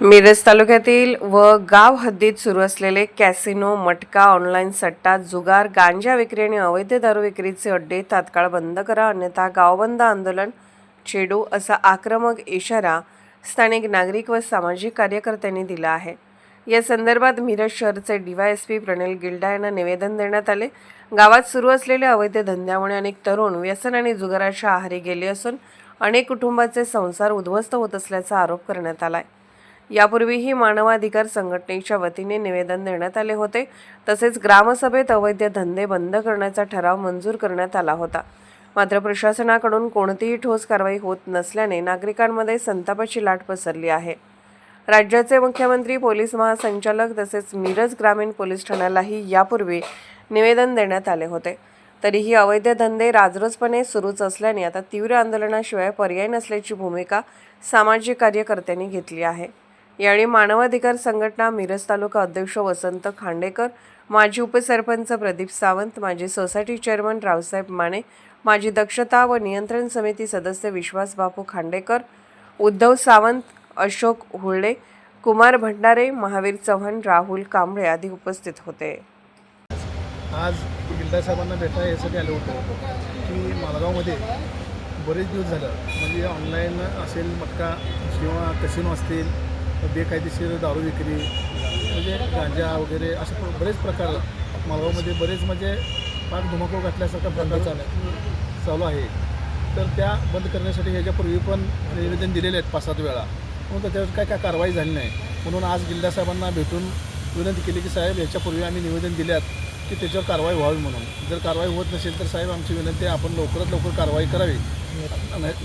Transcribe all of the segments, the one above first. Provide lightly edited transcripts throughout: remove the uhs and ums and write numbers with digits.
मिरज तालुक्यातील व गाव हद्दीत सुरू असलेले कॅसिनो, मटका, ऑनलाईन सट्टा, जुगार, गांजा विक्री आणि अवैध दारू विक्रीचे अड्डे तात्काळ बंद करा, अन्यथा गावबंद आंदोलन छेडू असा आक्रमक इशारा स्थानिक नागरिक व सामाजिक कार्यकर्त्यांनी दिला आहे। या संदर्भात मिरज शहरचे डीवायएसपी प्रणिल गिल्डा यांना निवेदन देण्यात आले। गावात सुरू असलेल्या अवैध धंद्यामुळे अनेक तरुण व्यसन आणि जुगाराच्या आहारी गेले असून अनेक कुटुंबाचे संसार उद्ध्वस्त होत असल्याचा आरोप करण्यात आलाय। यापूर्वीही मानवाधिकार संघटनेच्या वतीने निवेदन देण्यात आले होते। तसेच ग्रामसभेत अवैध धंदे बंद करण्याचा ठराव मंजूर करण्यात आला होता। मात्र प्रशासनाकडून कोणतीही ठोस कारवाई होत नसल्याने नागरिकांमध्ये संतापाची लाट पसरली आहे। राज्याचे मुख्यमंत्री, पोलीस महासंचालक तसेच मिरज ग्रामीण पोलीस ठाण्यालाही यापूर्वी निवेदन देण्यात आले होते। तरीही अवैध धंदे राजरोसपणे सुरूच असल्याने आता तीव्र आंदोलनाशिवाय पर्याय नसल्याची भूमिका सामाजिक कार्यकर्त्यांनी घेतली आहे। यावेळी मानवाधिकार संघटना मिरज तालुका अध्यक्ष वसंत खांडेकर, माजी उपसरपंच प्रदीप सावंत, माजी सोसायटी चेअरमन रावसाहेब माने, माजी दक्षता व नियंत्रण समिती सदस्य विश्वास बापू खांडेकर, उद्धव सावंत, अशोक हुळडे, कुमार भंडारे, महावीर चव्हाण, राहुल कांबळे आदी उपस्थित होते। आज गिल्डा साहेबांना भेटायला यासाठी आलो होतो की मालगावमध्ये बरेच दिवस झालं म्हणजे ऑनलाईन असेल, मटका किंवा कसिनो असतील, बेकायदेशीर दारू विक्री म्हणजे गांजा वगैरे असे बरेच प्रकार मालगावमध्ये बरेच म्हणजे पाक धुमाकूळ घातल्यासारखा प्रकार चालू आहे। तर त्या बंद करण्यासाठी ह्याच्यापूर्वी पण निवेदन दिलेले आहेत 5-7 वेळा, म्हणून त्याच्यावर काय कारवाई झाली नाही। म्हणून आज गिल्डा साहेबांना भेटून विनंती केली की साहेब याच्यापूर्वी आम्ही निवेदन दिल्यात की त्याच्यावर कारवाई व्हावी म्हणून। जर कारवाई होत नसेल तर साहेब आमची विनंती आहे आपण लवकरात लवकर कारवाई करावी,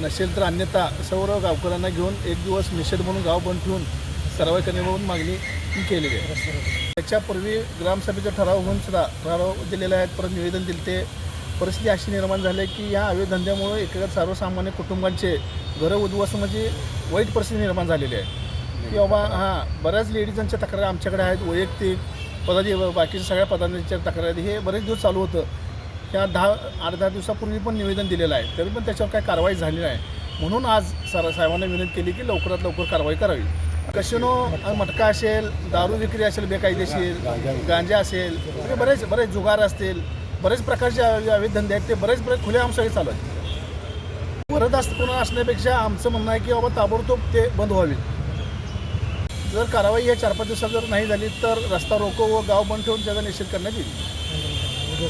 नसेल तर अन्यथा सर्व गावकऱ्यांना घेऊन एक दिवस निषेध म्हणून गाव बंद ठेवून कारवाई करणे म्हणून मागणी केलेली आहे। त्याच्यापूर्वी ग्रामसभेचा ठराव होऊन सुद्धा ठराव दिलेला आहे, परत निवेदन दिले। ते परिस्थिती अशी निर्माण झाली की या अवैध धंद्यामुळे एखाद्या सर्वसामान्य कुटुंबांचे घरं उद्ध्वस्त म्हणजे वाईट परिस्थिती निर्माण झालेली आहे की बाबा बऱ्याच लेडीजांच्या तक्रारी आमच्याकडे आहेत, वैयक्तिक बाकीच्या सगळ्या पदांच्या तक्रारी हे बरेच दिवस चालू होतं। त्या 10-8 दिवसापूर्वी पण निवेदन दिलेलं आहे, तरी पण त्याच्यावर काही कारवाई झाली नाही। म्हणून आज साहेबांना विनंती केली की लवकरात लवकर कारवाई करावी। कसिनो, मटका असेल, दारू विक्री असेल बेकायदेशीर, गांजा असेल, बरेच जुगार असतील, बरेच प्रकारचे अवैध धंदे आहेत, ते बरेच खुलेआम सगळे चालू आहेत। बरदास्त कोणा असण्यापेक्षा आमचं म्हणणं आहे की बाबा ताबडतोब ते बंद व्हावी। जर कारवाई या 4-5 दिवसात जर नाही झाली तर रस्ता रोको व गाव बंद ठेवून त्याचा निषेध करण्यात येईल।